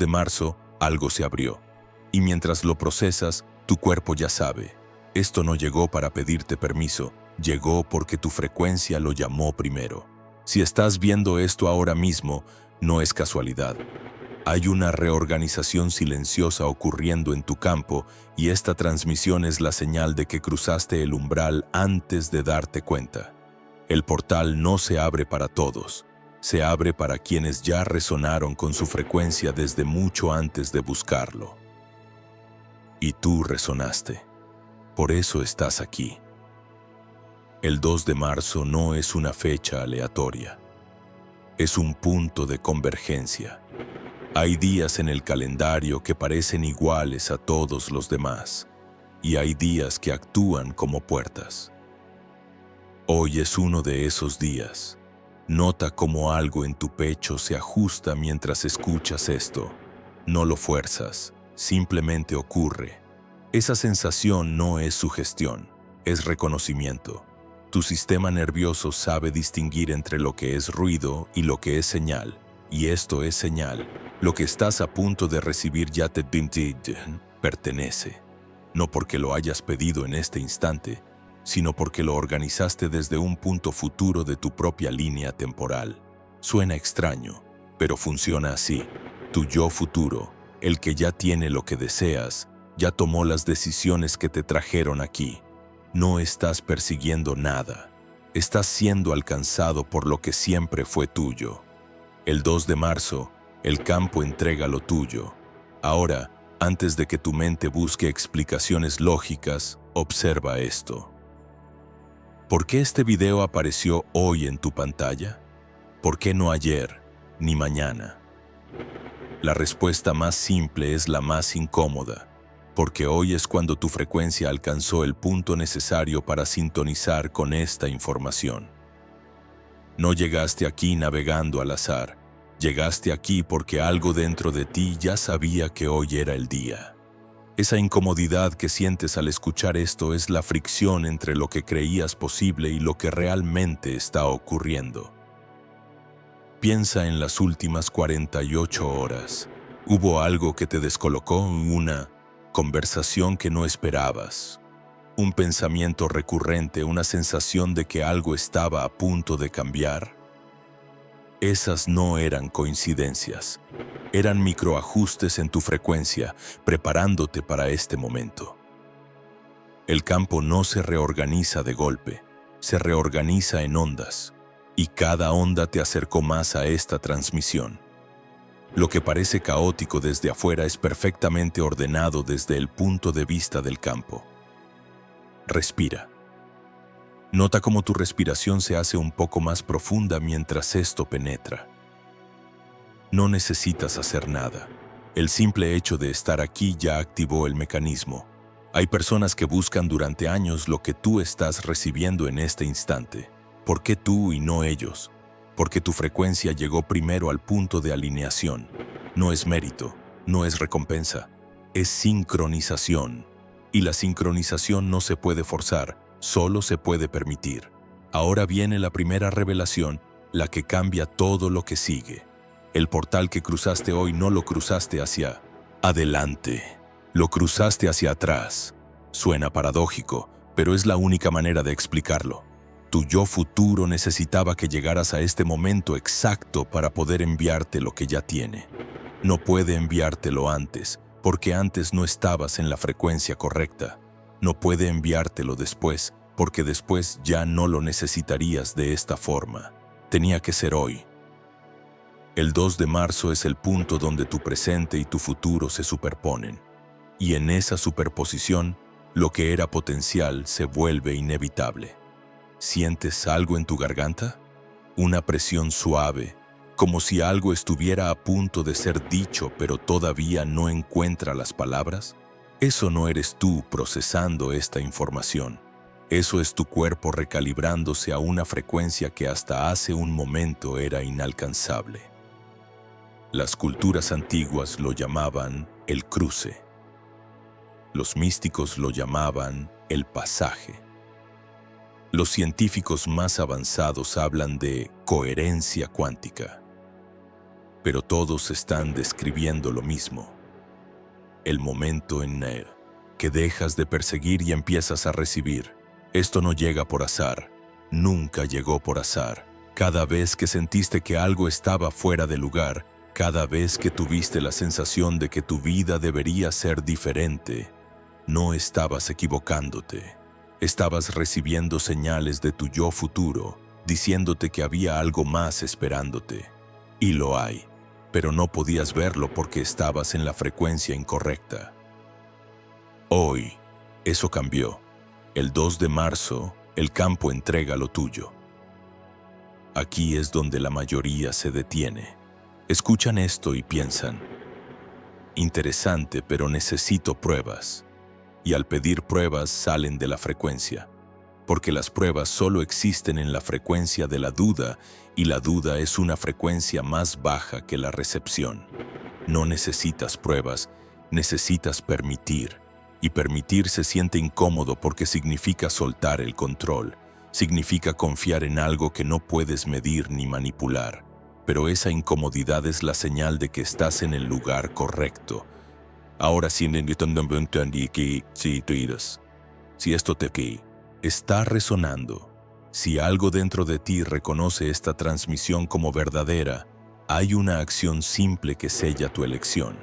de marzo, algo se abrió. Y mientras lo procesas, tu cuerpo ya sabe. Esto no llegó para pedirte permiso, llegó porque tu frecuencia lo llamó primero. Si estás viendo esto ahora mismo, no es casualidad. Hay una reorganización silenciosa ocurriendo en tu campo y esta transmisión es la señal de que cruzaste el umbral antes de darte cuenta. El portal no se abre para todos, se abre para quienes ya resonaron con su frecuencia desde mucho antes de buscarlo. Y tú resonaste. Por eso estás aquí. El 2 de marzo no es una fecha aleatoria. Es un punto de convergencia. Hay días en el calendario que parecen iguales a todos los demás, y hay días que actúan como puertas. Hoy es uno de esos días. Nota cómo algo en tu pecho se ajusta mientras escuchas esto. No lo fuerzas, simplemente ocurre. Esa sensación no es sugestión, es reconocimiento. Tu sistema nervioso sabe distinguir entre lo que es ruido y lo que es señal, y esto es señal. Lo que estás a punto de recibir ya te pertenece, no porque lo hayas pedido en este instante, sino porque lo organizaste desde un punto futuro de tu propia línea temporal. Suena extraño, pero funciona así. Tu yo futuro, el que ya tiene lo que deseas, ya tomó las decisiones que te trajeron aquí. No estás persiguiendo nada. Estás siendo alcanzado por lo que siempre fue tuyo. El 2 de marzo, el campo entrega lo tuyo. Ahora, antes de que tu mente busque explicaciones lógicas, observa esto. ¿Por qué este video apareció hoy en tu pantalla? ¿Por qué no ayer, ni mañana? La respuesta más simple es la más incómoda, porque hoy es cuando tu frecuencia alcanzó el punto necesario para sintonizar con esta información. No llegaste aquí navegando al azar. Llegaste aquí porque algo dentro de ti ya sabía que hoy era el día. Esa incomodidad que sientes al escuchar esto es la fricción entre lo que creías posible y lo que realmente está ocurriendo. Piensa en las últimas 48 horas. ¿Hubo algo que te descolocó? Una conversación que no esperabas. Un pensamiento recurrente, una sensación de que algo estaba a punto de cambiar. Esas no eran coincidencias, eran microajustes en tu frecuencia, preparándote para este momento. El campo no se reorganiza de golpe, se reorganiza en ondas, y cada onda te acercó más a esta transmisión. Lo que parece caótico desde afuera es perfectamente ordenado desde el punto de vista del campo. Respira. Nota cómo tu respiración se hace un poco más profunda mientras esto penetra. No necesitas hacer nada. El simple hecho de estar aquí ya activó el mecanismo. Hay personas que buscan durante años lo que tú estás recibiendo en este instante. ¿Por qué tú y no ellos? Porque tu frecuencia llegó primero al punto de alineación. No es mérito, no es recompensa, es sincronización. Y la sincronización no se puede forzar, solo se puede permitir. Ahora viene la primera revelación, la que cambia todo lo que sigue. El portal que cruzaste hoy no lo cruzaste hacia adelante, lo cruzaste hacia atrás. Suena paradójico, pero es la única manera de explicarlo. Tu yo futuro necesitaba que llegaras a este momento exacto para poder enviarte lo que ya tiene. No puede enviártelo antes, porque antes no estabas en la frecuencia correcta. No puede enviártelo después, porque después ya no lo necesitarías de esta forma. Tenía que ser hoy. El 2 de marzo es el punto donde tu presente y tu futuro se superponen. Y en esa superposición, lo que era potencial se vuelve inevitable. ¿Sientes algo en tu garganta? Una presión suave, como si algo estuviera a punto de ser dicho pero todavía no encuentra las palabras. Eso no eres tú procesando esta información. Eso es tu cuerpo recalibrándose a una frecuencia que hasta hace un momento era inalcanzable. Las culturas antiguas lo llamaban el cruce. Los místicos lo llamaban el pasaje. Los científicos más avanzados hablan de coherencia cuántica. pero todos están describiendo lo mismo. El momento en el que dejas de perseguir y empiezas a recibir. Esto no llega por azar, nunca llegó por azar. Cada vez que sentiste que algo estaba fuera de lugar, cada vez que tuviste la sensación de que tu vida debería ser diferente, no estabas equivocándote. Estabas recibiendo señales de tu yo futuro, diciéndote que había algo más esperándote. Y lo hay, pero no podías verlo porque estabas en la frecuencia incorrecta. Hoy, eso cambió. El 2 de marzo, el campo entrega lo tuyo. Aquí es donde la mayoría se detiene. Escuchan esto y piensan, interesante, pero necesito pruebas. Y al pedir pruebas salen de la frecuencia, porque las pruebas solo existen en la frecuencia de la duda, y la duda es una frecuencia más baja que la recepción. No necesitas pruebas, necesitas permitir. Y permitir se siente incómodo porque significa soltar el control, significa confiar en algo que no puedes medir ni manipular. Pero esa incomodidad es la señal de que estás en el lugar correcto. Ahora si esto te está resonando, si algo dentro de ti reconoce esta transmisión como verdadera, hay una acción simple que sella tu elección.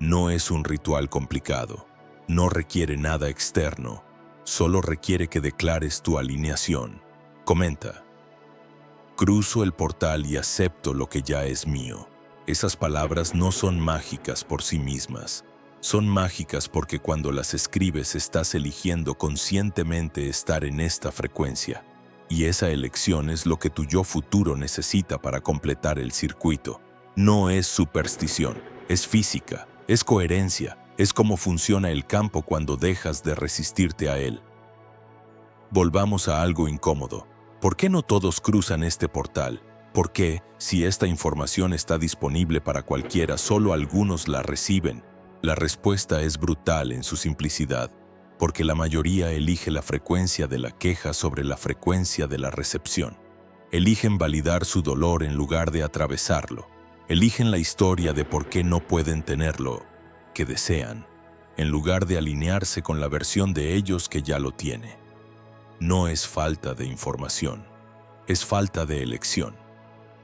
No es un ritual complicado. No requiere nada externo, solo requiere que declares tu alineación. Comenta: cruzo el portal y acepto lo que ya es mío. Esas palabras no son mágicas por sí mismas. Son mágicas porque cuando las escribes estás eligiendo conscientemente estar en esta frecuencia. Y esa elección es lo que tu yo futuro necesita para completar el circuito. No es superstición, es física, es coherencia. Es cómo funciona el campo cuando dejas de resistirte a él. Volvamos a algo incómodo. ¿Por qué no todos cruzan este portal? ¿Por qué, si esta información está disponible para cualquiera, solo algunos la reciben? La respuesta es brutal en su simplicidad, porque la mayoría elige la frecuencia de la queja sobre la frecuencia de la recepción. Eligen validar su dolor en lugar de atravesarlo. Eligen la historia de por qué no pueden tenerlo que desean, en lugar de alinearse con la versión de ellos que ya lo tiene. No es falta de información, es falta de elección.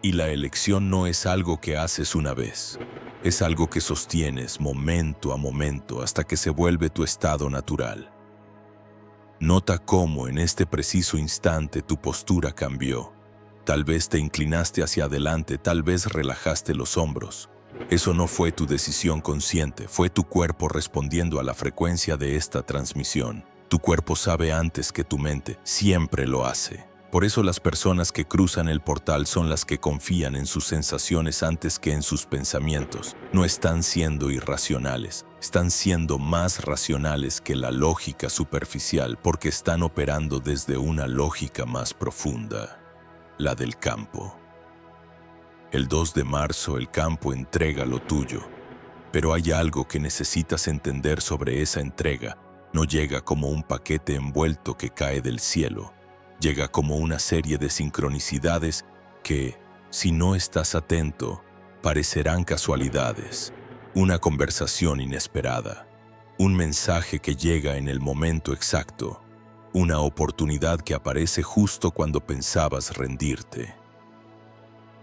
Y la elección no es algo que haces una vez, es algo que sostienes momento a momento hasta que se vuelve tu estado natural. Nota cómo en este preciso instante tu postura cambió. Tal vez te inclinaste hacia adelante, tal vez relajaste los hombros. Eso no fue tu decisión consciente, fue tu cuerpo respondiendo a la frecuencia de esta transmisión. Tu cuerpo sabe antes que tu mente, siempre lo hace. Por eso las personas que cruzan el portal son las que confían en sus sensaciones antes que en sus pensamientos. No están siendo irracionales, están siendo más racionales que la lógica superficial porque están operando desde una lógica más profunda, la del campo. El 2 de marzo el campo entrega lo tuyo, pero hay algo que necesitas entender sobre esa entrega. No llega como un paquete envuelto que cae del cielo, llega como una serie de sincronicidades que, si no estás atento, parecerán casualidades, una conversación inesperada, un mensaje que llega en el momento exacto, una oportunidad que aparece justo cuando pensabas rendirte.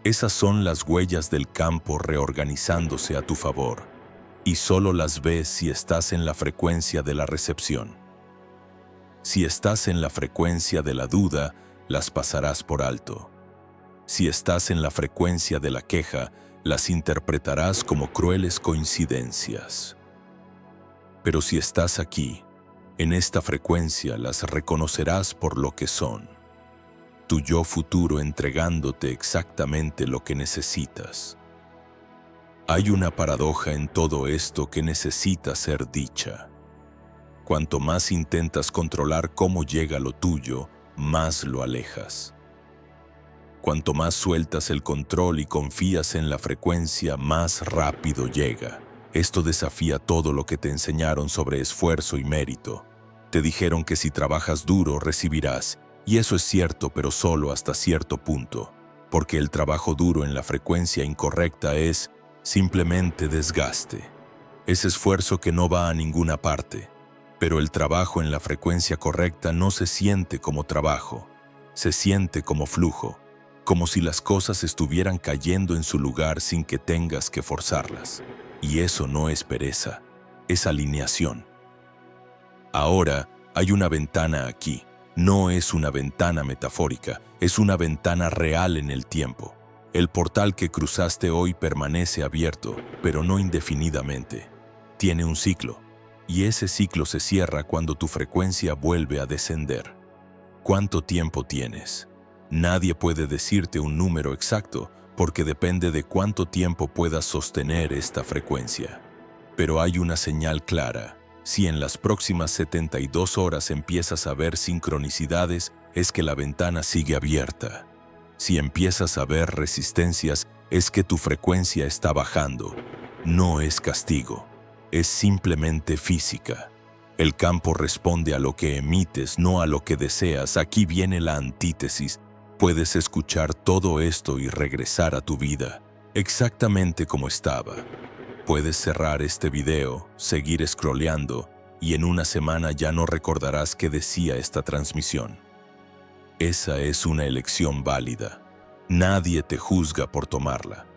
Esas son las huellas del campo reorganizándose a tu favor, y solo las ves si estás en la frecuencia de la recepción. Si estás en la frecuencia de la duda, las pasarás por alto. Si estás en la frecuencia de la queja, las interpretarás como crueles coincidencias. Pero si estás aquí, en esta frecuencia, las reconocerás por lo que son. Tu yo futuro entregándote exactamente lo que necesitas. Hay una paradoja en todo esto que necesita ser dicha. Cuanto más intentas controlar cómo llega lo tuyo, más lo alejas. Cuanto más sueltas el control y confías en la frecuencia, más rápido llega. Esto desafía todo lo que te enseñaron sobre esfuerzo y mérito. Te dijeron que si trabajas duro recibirás, y eso es cierto, pero solo hasta cierto punto. porque el trabajo duro en la frecuencia incorrecta es simplemente desgaste. Es esfuerzo que no va a ninguna parte. Pero el trabajo en la frecuencia correcta no se siente como trabajo, se siente como flujo, como si las cosas estuvieran cayendo en su lugar sin que tengas que forzarlas. Y eso no es pereza, es alineación. Ahora hay una ventana aquí. No es una ventana metafórica, es una ventana real en el tiempo. El portal que cruzaste hoy permanece abierto, pero no indefinidamente. Tiene un ciclo. Y ese ciclo se cierra cuando tu frecuencia vuelve a descender. ¿Cuánto tiempo tienes? Nadie puede decirte un número exacto porque depende de cuánto tiempo puedas sostener esta frecuencia. Pero hay una señal clara. Si en las próximas 72 horas empiezas a ver sincronicidades, es que la ventana sigue abierta. Si empiezas a ver resistencias, es que tu frecuencia está bajando. No es castigo. Es simplemente física. El campo responde a lo que emites, no a lo que deseas. Aquí viene la antítesis. Puedes escuchar todo esto y regresar a tu vida, exactamente como estaba. Puedes cerrar este video, seguir scrolleando, y en una semana ya no recordarás qué decía esta transmisión. Esa es una elección válida. Nadie te juzga por tomarla.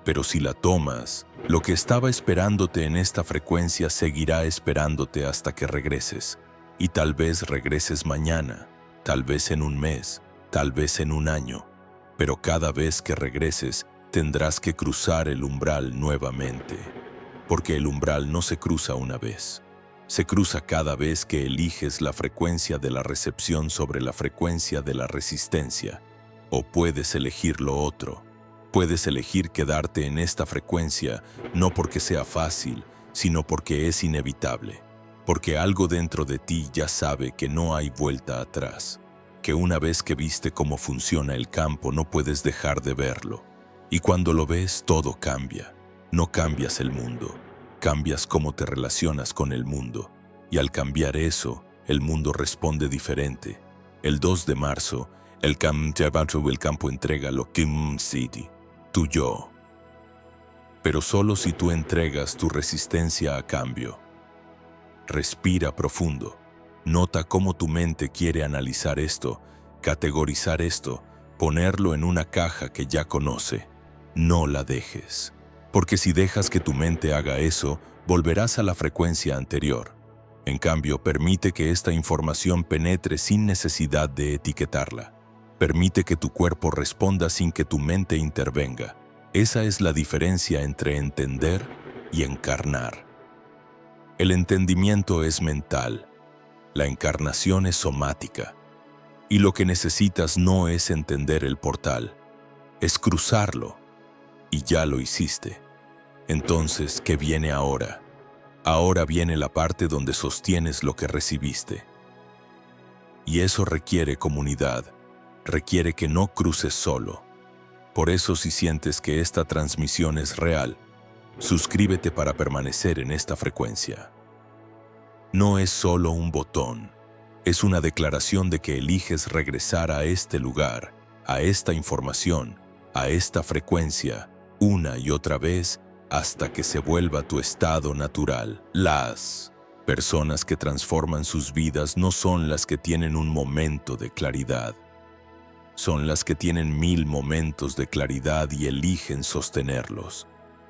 Pero si la tomas, lo que estaba esperándote en esta frecuencia seguirá esperándote hasta que regreses. Y tal vez regreses mañana, tal vez en un mes, tal vez en un año. Pero cada vez que regreses, tendrás que cruzar el umbral nuevamente. Porque el umbral no se cruza una vez. Se cruza cada vez que eliges la frecuencia de la recepción sobre la frecuencia de la resistencia. O puedes elegir lo otro. Puedes elegir quedarte en esta frecuencia no porque sea fácil, sino porque es inevitable. Porque algo dentro de ti ya sabe que no hay vuelta atrás. Que una vez que viste cómo funciona el campo no puedes dejar de verlo. Y cuando lo ves todo cambia. No cambias el mundo, cambias cómo te relacionas con el mundo. Y al cambiar eso, el mundo responde diferente. El 2 de marzo, el campo entrega lo Kim City. Tu yo. Pero solo si tú entregas tu resistencia a cambio. Respira profundo. Nota cómo tu mente quiere analizar esto, categorizar esto, ponerlo en una caja que ya conoce. No la dejes. Porque si dejas que tu mente haga eso, volverás a la frecuencia anterior. En cambio, permite que esta información penetre sin necesidad de etiquetarla. Permite que tu cuerpo responda sin que tu mente intervenga. Esa es la diferencia entre entender y encarnar. El entendimiento es mental. La encarnación es somática. Y lo que necesitas no es entender el portal, es cruzarlo. Y ya lo hiciste. Entonces, ¿qué viene ahora? Ahora viene la parte donde sostienes lo que recibiste. Y eso requiere comunidad. Requiere que no cruces solo. Por eso si sientes que esta transmisión es real, suscríbete para permanecer en esta frecuencia. No es solo un botón, es una declaración de que eliges regresar a este lugar, a esta información, a esta frecuencia, una y otra vez, hasta que se vuelva tu estado natural. Las personas que transforman sus vidas no son las que tienen un momento de claridad. Son las que tienen 1000 momentos de claridad y eligen sostenerlos.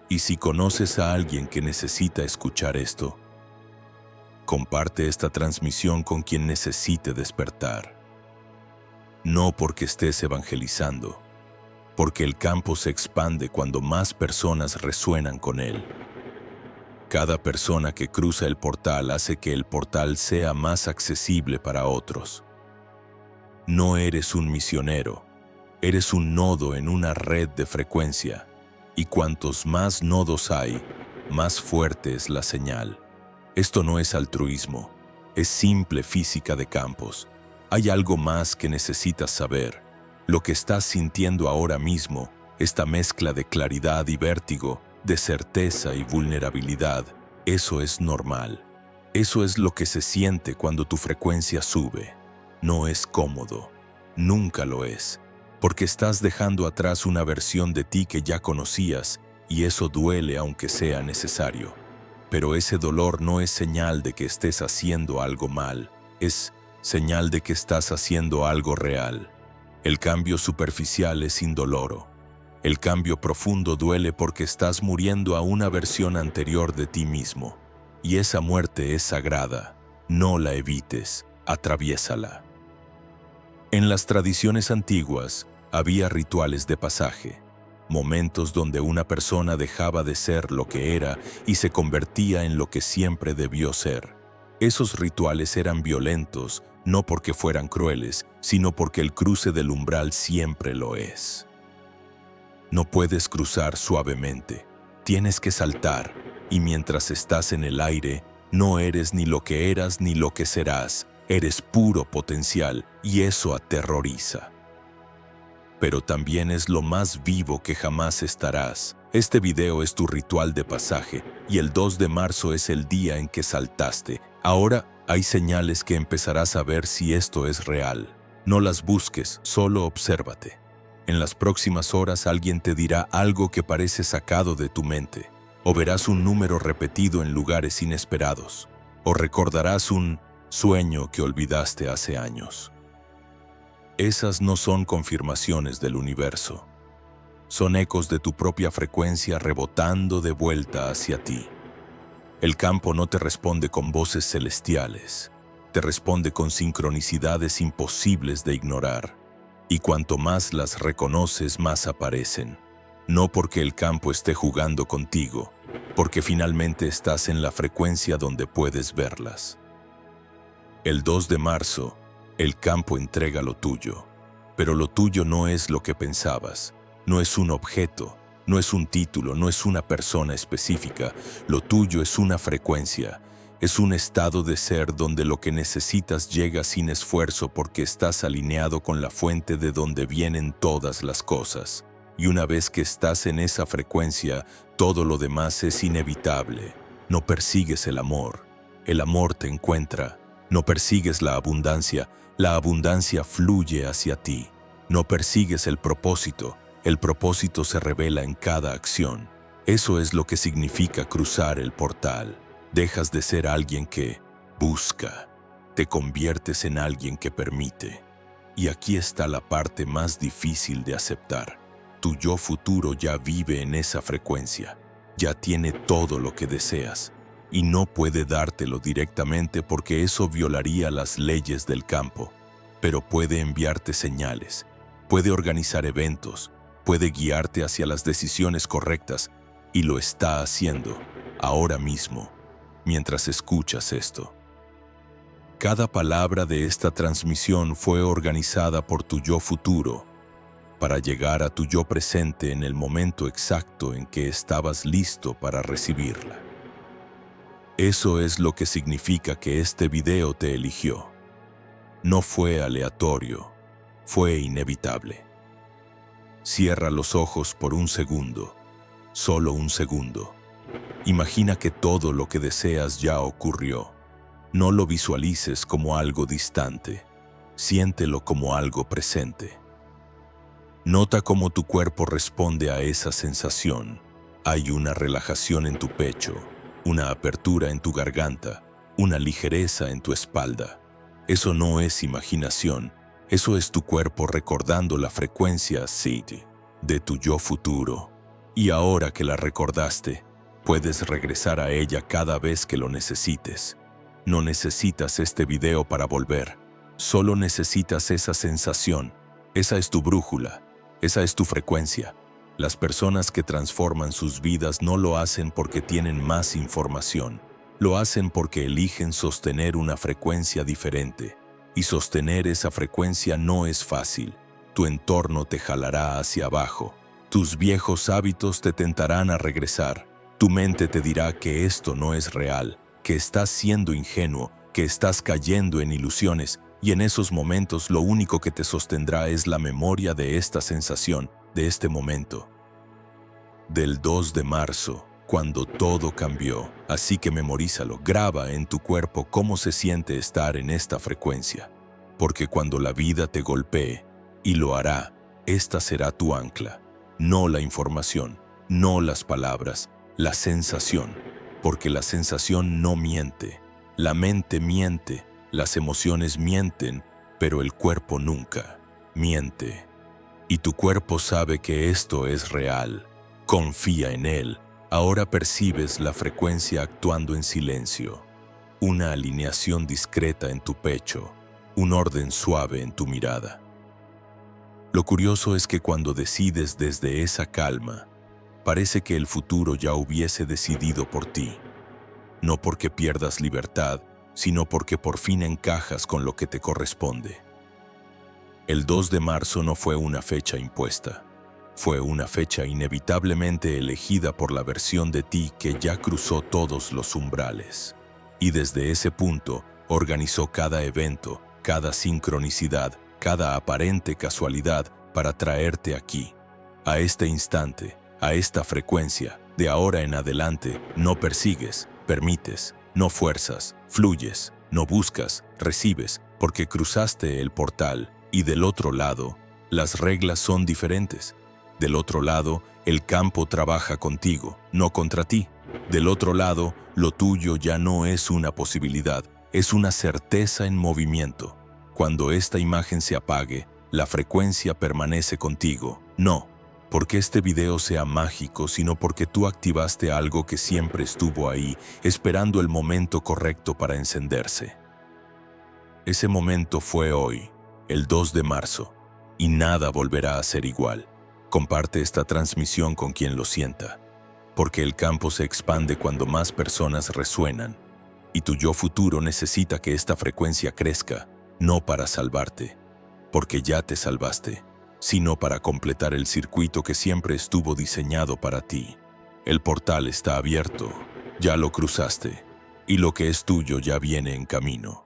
Y si conoces a alguien que necesita escuchar esto, comparte esta transmisión con quien necesite despertar. No porque estés evangelizando, porque el campo se expande cuando más personas resuenan con él. Cada persona que cruza el portal hace que el portal sea más accesible para otros. No eres un misionero, eres un nodo en una red de frecuencia, y cuantos más nodos hay, más fuerte es la señal. Esto no es altruismo, es simple física de campos. Hay algo más que necesitas saber. Lo que estás sintiendo ahora mismo, esta mezcla de claridad y vértigo, de certeza y vulnerabilidad, eso es normal. Eso es lo que se siente cuando tu frecuencia sube. No es cómodo, nunca lo es, porque estás dejando atrás una versión de ti que ya conocías, y eso duele aunque sea necesario. Pero ese dolor no es señal de que estés haciendo algo mal, es señal de que estás haciendo algo real. El cambio superficial es indoloro. El cambio profundo duele porque estás muriendo a una versión anterior de ti mismo. Y esa muerte es sagrada. No la evites, atraviésala. En las tradiciones antiguas había rituales de pasaje, momentos donde una persona dejaba de ser lo que era y se convertía en lo que siempre debió ser. Esos rituales eran violentos, no porque fueran crueles, sino porque el cruce del umbral siempre lo es. No puedes cruzar suavemente, tienes que saltar, y mientras estás en el aire, no eres ni lo que eras ni lo que serás, eres puro potencial, y eso aterroriza. Pero también es lo más vivo que jamás estarás. Este video es tu ritual de pasaje, y el 2 de marzo es el día en que saltaste. Ahora hay señales que empezarás a ver si esto es real. No las busques, solo obsérvate. En las próximas horas alguien te dirá algo que parece sacado de tu mente, o verás un número repetido en lugares inesperados, o recordarás un sueño que olvidaste hace años. Esas no son confirmaciones del universo. Son ecos de tu propia frecuencia rebotando de vuelta hacia ti. El campo no te responde con voces celestiales, te responde con sincronicidades imposibles de ignorar. Y cuanto más las reconoces, más aparecen. No porque el campo esté jugando contigo, porque finalmente estás en la frecuencia donde puedes verlas. El 2 de marzo, el campo entrega lo tuyo, pero lo tuyo no es lo que pensabas, no es un objeto, no es un título, no es una persona específica, lo tuyo es una frecuencia, es un estado de ser donde lo que necesitas llega sin esfuerzo porque estás alineado con la fuente de donde vienen todas las cosas. Y una vez que estás en esa frecuencia, todo lo demás es inevitable. No persigues el amor te encuentra. No persigues la abundancia fluye hacia ti. No persigues el propósito se revela en cada acción. Eso es lo que significa cruzar el portal. Dejas de ser alguien que busca, te conviertes en alguien que permite. Y aquí está la parte más difícil de aceptar. Tu yo futuro ya vive en esa frecuencia, ya tiene todo lo que deseas, y no puede dártelo directamente porque eso violaría las leyes del campo, pero puede enviarte señales, puede organizar eventos, puede guiarte hacia las decisiones correctas, y lo está haciendo ahora mismo, mientras escuchas esto. Cada palabra de esta transmisión fue organizada por tu yo futuro para llegar a tu yo presente en el momento exacto en que estabas listo para recibirla. Eso es lo que significa que este video te eligió. No fue aleatorio, fue inevitable. Cierra los ojos por un segundo, solo un segundo. Imagina que todo lo que deseas ya ocurrió. No lo visualices como algo distante, siéntelo como algo presente. Nota cómo tu cuerpo responde a esa sensación. Hay una relajación en tu pecho, una apertura en tu garganta, una ligereza en tu espalda. Eso no es imaginación, eso es tu cuerpo recordando la frecuencia SID de tu yo futuro. Y ahora que la recordaste, puedes regresar a ella cada vez que lo necesites. No necesitas este video para volver, solo necesitas esa sensación. Esa es tu brújula, esa es tu frecuencia. Las personas que transforman sus vidas no lo hacen porque tienen más información, lo hacen porque eligen sostener una frecuencia diferente. Y sostener esa frecuencia no es fácil. Tu entorno te jalará hacia abajo, tus viejos hábitos te tentarán a regresar. Tu mente te dirá que esto no es real, que estás siendo ingenuo, que estás cayendo en ilusiones, y en esos momentos lo único que te sostendrá es la memoria de esta sensación, de este momento. Del 2 de marzo, cuando todo cambió. Así que memorízalo, graba en tu cuerpo cómo se siente estar en esta frecuencia. Porque cuando la vida te golpee, y lo hará, Esta será tu ancla, no la información, no las palabras, la sensación, porque la sensación no miente, la mente miente, las emociones mienten, pero el cuerpo nunca miente. Y tu cuerpo sabe que esto es real. Confía en él. Ahora percibes la frecuencia actuando en silencio. Una alineación discreta en tu pecho, un orden suave en tu mirada. Lo curioso es que cuando decides desde esa calma, parece que el futuro ya hubiese decidido por ti. No porque pierdas libertad, sino porque por fin encajas con lo que te corresponde. El 2 de marzo no fue una fecha impuesta. Fue una fecha inevitablemente elegida por la versión de ti que ya cruzó todos los umbrales. Y desde ese punto, organizó cada evento, cada sincronicidad, cada aparente casualidad para traerte aquí. A este instante, a esta frecuencia, de ahora en adelante, no persigues, permites, no fuerzas, fluyes, no buscas, recibes, porque cruzaste el portal. Y del otro lado, las reglas son diferentes. Del otro lado, el campo trabaja contigo, no contra ti. Del otro lado, lo tuyo ya no es una posibilidad, es una certeza en movimiento. Cuando esta imagen se apague, la frecuencia permanece contigo. No porque este video sea mágico, sino porque tú activaste algo que siempre estuvo ahí, esperando el momento correcto para encenderse. Ese momento fue hoy, el 2 de marzo, y nada volverá a ser igual. Comparte esta transmisión con quien lo sienta, porque el campo se expande cuando más personas resuenan, y tu yo futuro necesita que esta frecuencia crezca, no para salvarte, porque ya te salvaste, sino para completar el circuito que siempre estuvo diseñado para ti. El portal está abierto, ya lo cruzaste, y lo que es tuyo ya viene en camino.